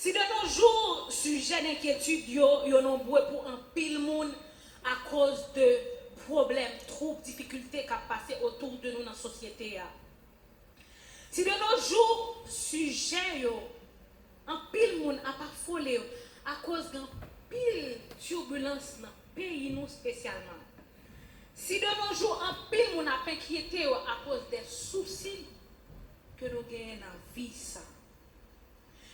Si de nos jours, sujet d'inquiétude, yo nombreux pour un pile monde à cause de problèmes, troubles, difficultés qui passent autour de nous dans la société. Si de nos jours, sujet, un pile monde a pas folé à cause d'un pile turbulence dans le pays nous spécialement. Si de nos jours, un pile monde a inquiété à cause des soucis que nous gagnons dans la vie, ça.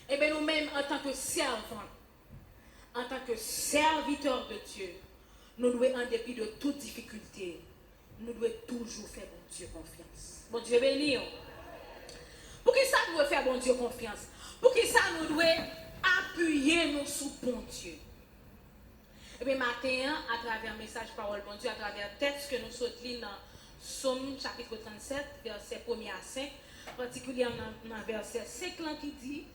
Et bien nous-mêmes, en tant que servants, en tant que serviteurs de Dieu, nous devons, en dépit de toute difficulté, nous devons toujours faire bon Dieu confiance. Bon Dieu béni. Pour qui ça nous devons faire bon Dieu confiance? Pour qui ça nous devons appuyer nous sous bon Dieu? Et bien matin, à travers le message parole bon Dieu, à travers le texte que nous sortons dans Somme chapitre 37, verset 1 à 5, particulièrement dans le verset 5 qui dit: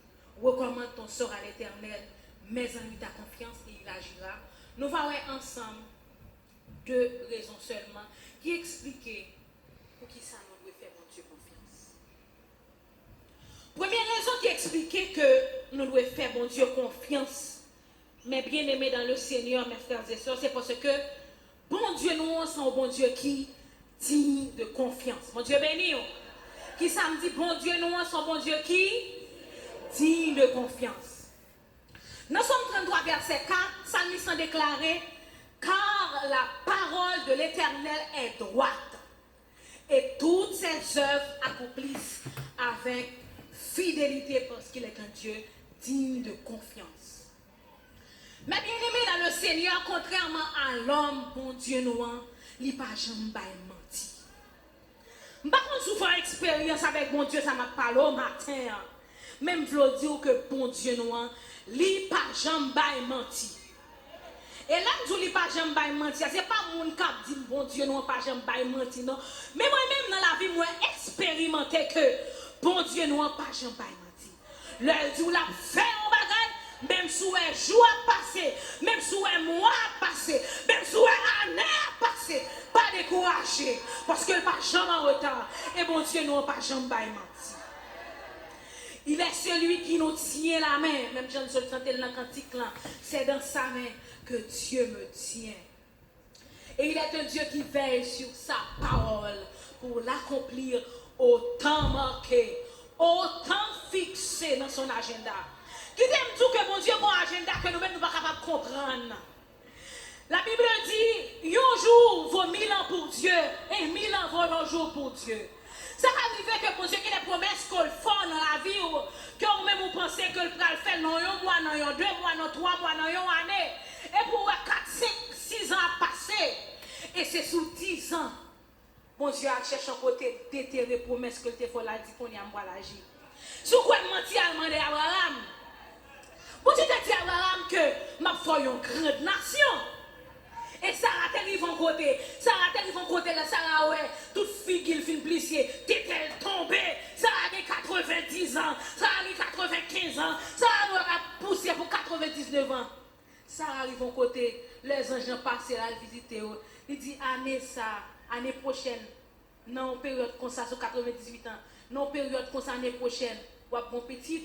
recommande ton sort à l'Éternel, mets en lui ta confiance et il agira. Nous allons voir ensemble deux raisons seulement qui expliquent pour qui ça nous doit faire bon Dieu confiance. Première raison qui expliquait que nous devons faire bon Dieu confiance, mais bien aimé dans le Seigneur, mes frères et sœurs, c'est parce que bon Dieu nous c'est un bon Dieu qui digne de confiance. Mon Dieu béni. Qui ça me dit bon Dieu nous c'est un bon Dieu qui digne de confiance. Dans Somme 33, verset 4, Psalmiste déclaré: car la parole de l'Éternel est droite, et toutes ses œuvres accomplissent avec fidélité, parce qu'il est un Dieu digne de confiance. Mais bien aimé dans le Seigneur, contrairement à l'homme, bon Dieu nous, il n'a pas jamais menti. Je n'ai pas souvent expérience avec bon Dieu, ça m'a parlé au matin. Même je veux dire que bon Dieu nous, il n'a pas jamais menti. Et là, je ne dis pas jamais menti. Ce n'est pas mon cap dit bon Dieu nous, pas jamais menti. Non. Mais moi-même dans la vie, moi, expérimenté que bon Dieu nous, pas jamais menti. Le jour là, fait un bagage, même si un jour a passé, même si un mois a passé, même si une année a passé, pas découragé, parce que pas jamais en retard. Et bon Dieu nous, pas jamais menti. Il est celui qui nous tient la main. Même Jean se sentait dans le cantique là. C'est dans sa main que Dieu me tient. Et il est un Dieu qui veille sur sa parole pour l'accomplir au temps marqué, au temps fixé dans son agenda. Qui t'aime tout que mon Dieu a un agenda que nous-mêmes ne sommes pas capables de comprendre. La Bible dit, un jour vaut 1000 ans pour Dieu et 1000 ans vaut un jour pour Dieu. Ça arrive que pour Dieu qui a des promesses qu'on le fait dans la vie, que même vous pensez que le faire dans un mois, dans 2 mois, dans 3 mois, dans une année. Et pour 4, 5, 6 ans à passer. Et c'est sous 10 ans. Bon Dieu a cherché un côté déterrer les promesses que le téléphone a dit qu'on y a l'agir. Sous quoi mentir à demander à Abraham? Bon Dieu a dit à Abraham que m'a fait une grande nation. Et Sarah t'arrive en côté. Sarah t'arrive en côté là. Sarah ouais. Toute fille qui fin plissier. T'es tombée. Sarah a 90 ans. Sarah a 95 ans. Sarah a poussé pour 99 ans. Sarah arrive en côté. Les anges ont passé à visiter. Il dit année prochaine. Non, période comme ça, sur 98 ans. Non, période comme ça, année prochaine. Ou à bon petit.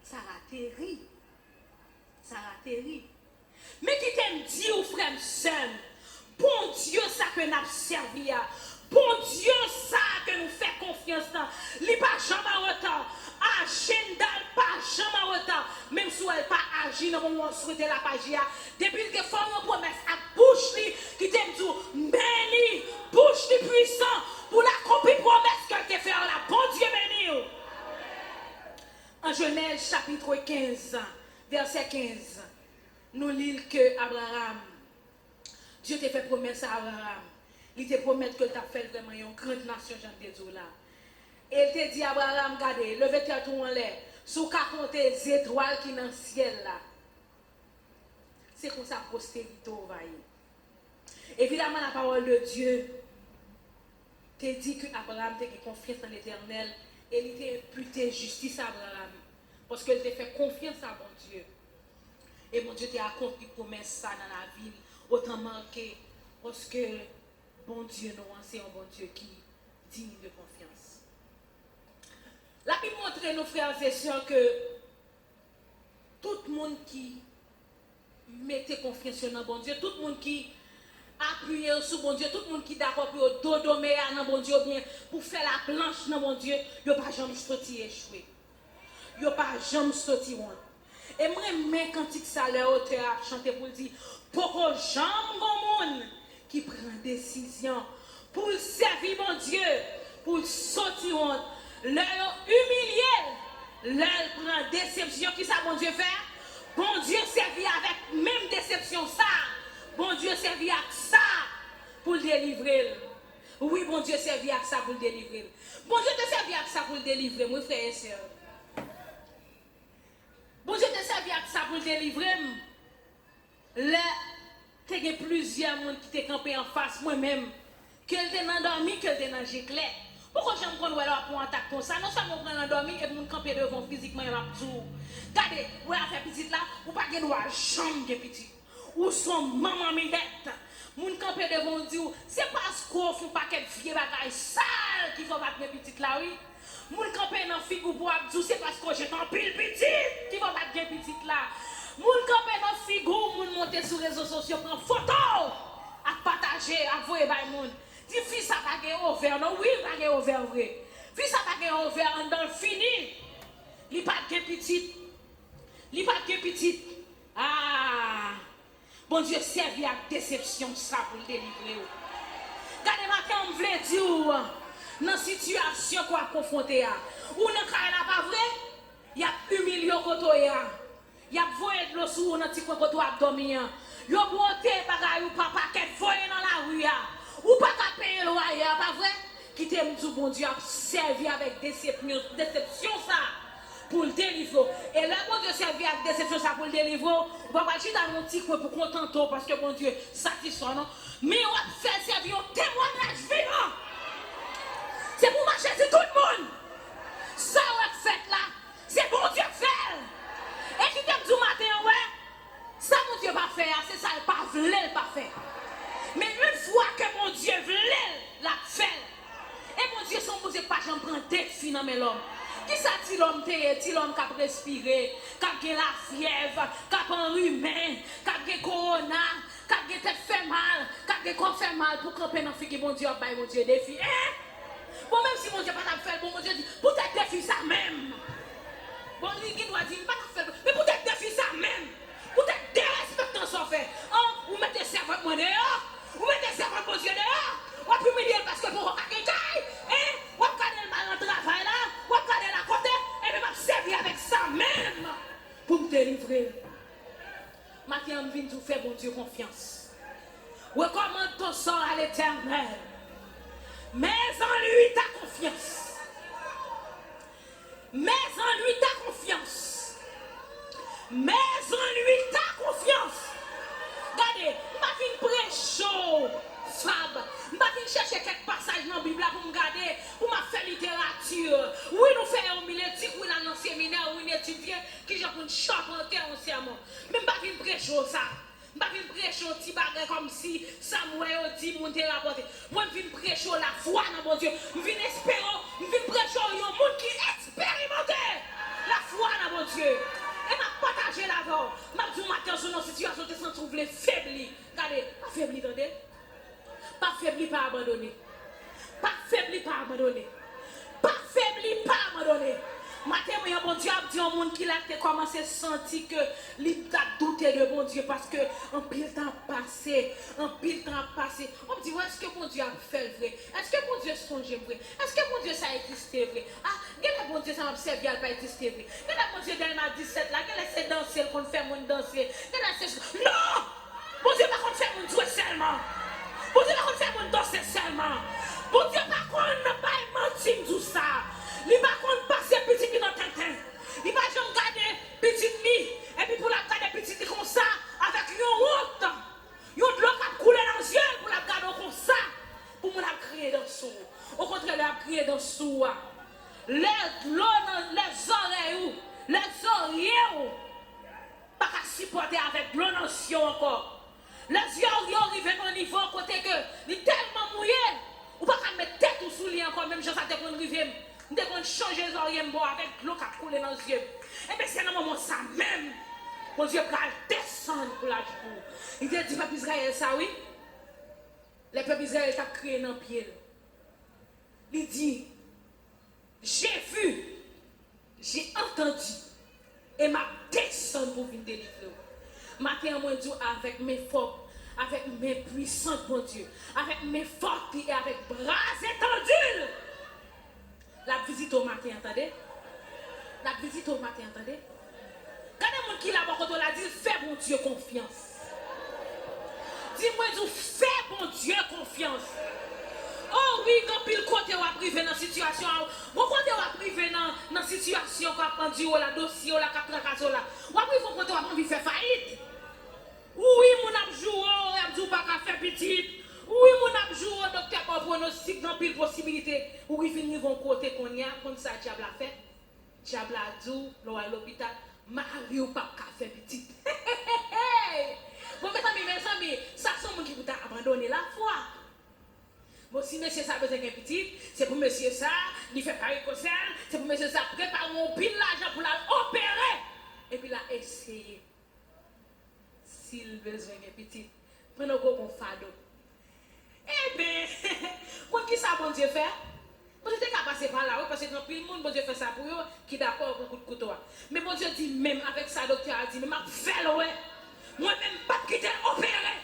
Sarah terrible. Sarah terrible. Mais qui t'aime dire, frère, sœur, bon Dieu, ça que nous avons servi, bon Dieu, ça que nous fait confiance, il n'est pas jamais en retard, agenda pas jamais en retard, même si elle n'a pas agi dans le moment où on souhaitait la page, depuis que fait une promesse à bouche, qui t'aime dire, béni, bouche li puissant, pour l'accomplir promesse que tu fait là, bon Dieu béni. En Genèse chapitre 15, verset 15. Nous lisons que Abraham, Dieu t'a fait promesse à Abraham. Il te promet que tu as fait vraiment une grande nation, Jean de là. Et il t'a dit à Abraham, regardez, levez-toi tout en l'air. Sous qu'à compter les étoiles qui sont dans le ciel là. C'est comme ça que postérité va y. Évidemment, la parole de Dieu t'a dit que Abraham t'a confiance en l'Éternel et il t'a imputé justice à Abraham. Parce qu'il t'a fait confiance à mon Dieu. Et mon Dieu t'a accompli promesse ça dans la ville, autant marqué, parce que bon Dieu, nous, c'est un bon Dieu qui digne de confiance. La Bible montre nos frères et sœurs que monde qui mettez confiance dans bon Dieu, tout le monde qui appuie sur bon Dieu, tout le monde qui d'accord pour dodomer dans bon Dieu bien pour faire la planche dans bon Dieu, yo pas jamais sorti échoué. Yo pas jamais sorti honte. Et moi même quand ça leur auteur a chanté pour dire pourquoi jamais bon monde qui prend décision pour servir mon Dieu, pour sortir honte, leur humilier, leur prend déception qui ça bon Dieu fait. Bon Dieu servit avec même déception ça. Bon Dieu servit avec ça pour le délivrer. Oui, bon Dieu servit avec ça pour le délivrer. Bon Dieu te servi avec ça pour le délivrer, mon frère et soeur. Bon Dieu te servi avec ça pour le délivrer. Là, il y a plusieurs personnes qui t'ont campé en face moi-même. Qu'elle t'est endormi, qu'elle t'est dans le clair. Pourquoi j'aime prendre pour un attaque comme ça? Non seulement prendre endormi et vous camper devant physiquement et la tout. Regardez, vous avez fait petite là, vous pas de droit jambe de petit. Ou son maman minette. Moun camper devant dire, c'est parce qu'on fait pas qu'elle vieux bagaille sale qui faut battre mes petites là, oui. Moun camper dans figou pour abdou, c'est parce que j'ai un pile petite qui va battre mes petites là. Moun camper dans figou, moun monter sur les réseaux sociaux, prendre photo, à partager, à voir by moun. Dis fils ça pas gagner ouvert, non oui, pas gagner ouvert vrai. Fils ça pas gagner ouvert en dans fini. Li pas de petite. Li pas de petite. Ah. Bon Dieu servi avec déception ça pour le délivrer. Regardez matin on veut dire dans situation qu'on a confronté à. Ou dans cas là pas vrai, il y a humilié koto ya. Il y a voyé de l'eau sur dans petit koto abdomen. Yo monté bagay ou papa qu'elle voyé dans la rue ya. Ou pas qu'à payer le loyer, pas vrai? Qui t'aime du bon Dieu a servi avec déception ça pour le délivrer. Et là, bon Dieu servi avec déception ça pour le délivrer. On va pas dire dans mon petit coin pour contenter parce que bon Dieu satisfait, non? Mais on va faire servir un témoignage vivant. C'est pour marcher sur tout le monde. Ça, on va faire là. C'est bon Dieu fait. Et qui t'aime du matin, ouais? Ça, mon Dieu va faire. C'est ça, il pas voulait pas faire. Mais une fois que mon Dieu voulait la faire, et mon Dieu, son bon Dieu, pas j'en prends défi dans mes l'homme. Qui ça, ti l'homme qui a respiré, qui a la fièvre, qui a enrhumé, qui a corona, qui a fait mal, qui a fait mal pour camper dans le bon Dieu, mon Dieu, défi. Bon, même si mon Dieu pas fait, bon, mon Dieu dit, peut-être défi ça même. Bon, il doit dire, pas faire, mais peut-être défi ça même. Peut-être dérespectant son fait. Vous mettez servant moi dehors. Vous mettez servant mon Dieu dehors. Vous pouvez me dire parce que vous avez un caille. Vous avez le mal en travail là. Vous avez la côté. Et même servir avec ça même. Pour me délivrer. Maintenant, je viens de vous faire mon Dieu confiance. Recommande ton sort à l'Éternel. Mais en lui ta confiance. Mais en lui ta confiance. Mais en lui ta confiance. Regardez, je vais prêcher Fab. Je vais chercher quelques passages dans la Bible pour me garder, pour me faire littérature. Oui, nous faisons un militaire, oui, dans le séminaire, oui, étudier, qui j'ai pour chanter anciennement. Mais je vais prêcher ça. Je vais prêcher un petit bagage comme si Samuel dit mon rapporté. Moi, je vais prêcher la foi dans mon Dieu. Je vais espérer, je vais prêcher un monde qui expérimente la foi dans mon Dieu. Et m'a partagé là-bas. M'a dit matin sur nos situations de se trouver faibli. Regardez, pas faibli, attendez. Pas faibli, pas abandonné. Pas faibli, pas abandonné. Pas faibli, pas abandonné. Matin, mais bon Dieu a dit au monde qui a commencé à sentir que il a douté de bon Dieu parce que un pile temps passé, un pile temps passé. On me dit, est-ce que bon Dieu a fait vrai? Est-ce que bon Dieu songe vrai? Est-ce que bon Dieu ça a existé vrai? Ah, quel est bon Dieu ça m'a servi à pas exister vrai? Quel est bon Dieu dans la 17 là? Quel est c'est danser qu'on fait mon danser? Quel est c'est non! Bon Dieu pas qu'on fait mon jouer seulement. Bon Dieu pas qu'on fait mon danser seulement. Bon Dieu pas qu'on pas mentir tout ça. Il va qu'on passe petit qui dans Tintin. Il va jamais garder petit lit. Et puis pour la garder petit comme ça, avec une honte. Une de l'eau qui a coulé dans les yeux pour la garder comme ça. Pour la crier dans le sou. Au contraire, la crier dans le sou. Les oreilles, les oreilles, pas qu'à supporter avec l'eau dans le encore. Les yeux arrivent à un niveau côté que il est tellement mouillé. Ou pas qu'à mettre tête ou sous lui encore, même chose à te qu'on rive. Nous devons changer les oreilles avec l'eau qui a coulé dans les yeux. Et bien c'est dans le moment ça même. Bon Dieu va descendre pour la jour. Il dit, peuple Israël, ça oui. Le peuple Israël t'a créé dans le pied. Il dit, j'ai vu, j'ai entendu, et m'a descendu pour venir délivrer. Matin, moi, je dis avec mes forces, avec mes puissances, mon Dieu, avec mes forces et avec bras étendus. La visite au matin, entendez? La visite au matin, entendez? Quand les gens qui là-bas, quand on l'a dit, fais mon Dieu confiance. Dis-moi, fais mon Dieu confiance. Oh oui, quand pile côté on a privé dans la situation, bon côté on a privé dans la situation qu'on a pendu la dossier, la catracasse là. On a privé côté on a envie de faire faillite. Oui, mon a joué, on a joué pas qu'à faire petit. Oui, mon a joué, docteur pour pronostic dans pile possibilité. Oui, finir vont côté qu'on y a comme ça diable a fait. Diable a dit, à l'hôpital, Mario pas qu'à faire petit. Bon, mes amis, ça sont gens qui vous abandonné la foi. Bon, si monsieur ça besoin d'un petit, c'est pour monsieur ça, il fait pas écossais, c'est pour monsieur ça, prépare mon pile l'argent pour l'opérer. Et puis là, essayer. S'il besoin d'un petit, prenez un gros fado. Eh bien, pour qui ça, bon Dieu fait? Bon Dieu qu'à passer par là, parce que dans le monde, bon Dieu fait ça pour eux, qui d'accord pour un coup de couteau. Mais bon Dieu dit, même avec ça, docteur a dit, mais ma fait ouais. Moi-même, pas quitter opérer.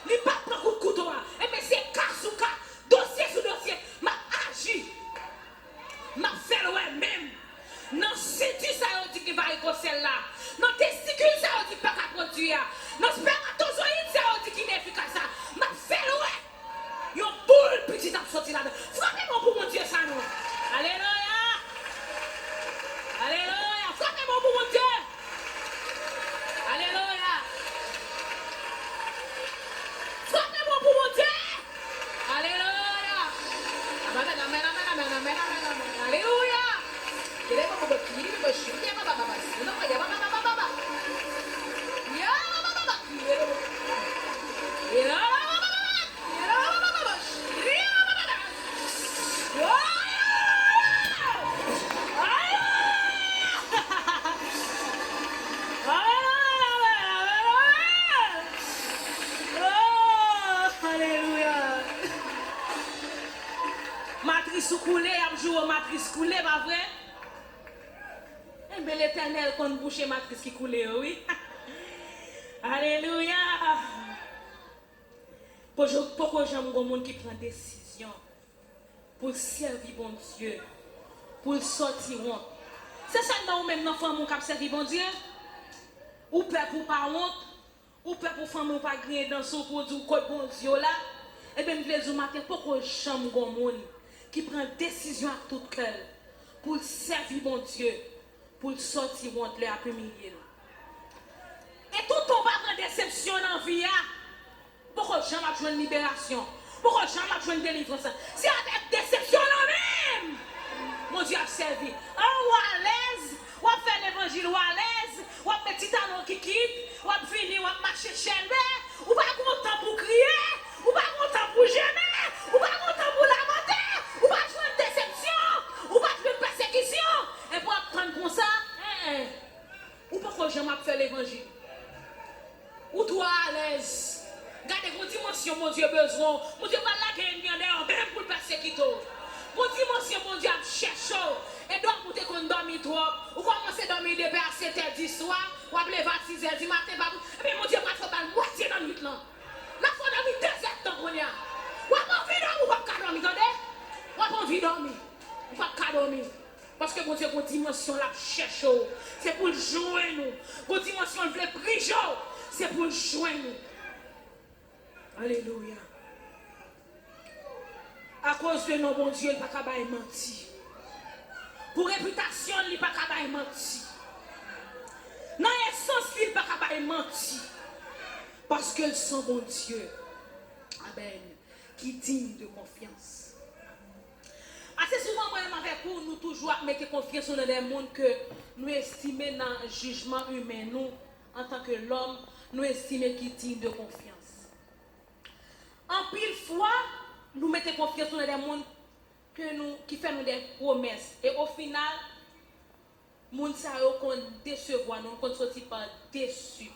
Il pas prendre coup de couteau. Et mais c'est cas sous cas, dossier sous dossier, m'a agi. M'a fait ouais même. Non, c'est tu ça on dit qui va écosser là. Non, testicule ça on dit pas qu'à produire. Non, spermatozoïde ça on dit qui n'est efficace. M'a fait ouais. Yon boule petit à sortir là. Frappez-moi pour mon Dieu ça non. Alléluia. Alléluia. Frappez-moi pour mon Dieu. Alléluia. Frappez-moi pour mon Dieu. Alléluia. Alléluia. Matrice coulée, a joué matrice coulée, pas vrai? Eh bien, l'Éternel compte boucher matrice qui coulait, oui. Alléluia. Pourquoi j'aime un monde qui prend décision pour servir bon Dieu, pour sortir honte? C'est ça que nous même dans femme qui servir bon Dieu? Ou peur pour pas honte? Ou peur pour femme pas griller dans son produit code bon Dieu là? Eh bien, je vous matin, pourquoi j'aime un monde qui prend décision à tout cœur pour servir mon Dieu, pour sortir honte le après-midi. Et tout on va prendre déception dans la vie. Pourquoi jamais besoin de libération? Pourquoi jamais besoin de délivrance? C'est avec déception là-même. Mon Dieu a servi. Ou à l'aise, ou à faire l'évangile, ou à l'aise, ou à mettre talon qui quitte, ou à finir, ou à marcher chez lui, ou pas content pour crier, ou pas content pour gêner, ou pas content pour lamenter, ou pas jouer de déception, ou pas jouer de persécution. Et pour apprendre comme ça, ou pourquoi jamais faire l'évangile? Ou toi à l'aise. Gardez vos dimensions, mon Dieu, besoin. Mon Dieu, voilà qu'il y a une même pour le persécuter. Vos dimensions, mon Dieu, cherche. Et donc, vous êtes qu'on dormit trop. Ou commencez à dormir depuis à 7h du soir. Ou à lever à 6h du matin. Et puis, mon Dieu, pas trop mal, moitié dans la nuit là. La fois dormir 2 heures de temps qu'on y a. Ou à pas envie de dormir, ou pas dormir, attendez. Ou à pas envie de dormir. Ou pas dormir. Parce que mon Dieu, vos dimensions là, cherche. C'est pour le jouer nous. Vos dimensions, le vrai prix, c'est pour le jouer nous. Alléluia. À cause de nos bon Dieu, il n'y a pas qu'à mentir. Pour réputation, il n'y a pas qu'à mentir. Dans l'essence, il n'y a pas qu'à mentir. Parce qu'ils sont bon Dieu. Amen. Qui digne de confiance. Assez souvent, moi, avec vous, nous toujours mettons confiance dans les mondes que nous estimons dans le jugement humain. Nous, en tant que l'homme, nous estimons qui digne de confiance. En pile fois, nous mettons confiance dans des mondes qui fait nous des promesses. Et au final, moun sa yo kon décevoir nous, kon sorti pas déçu.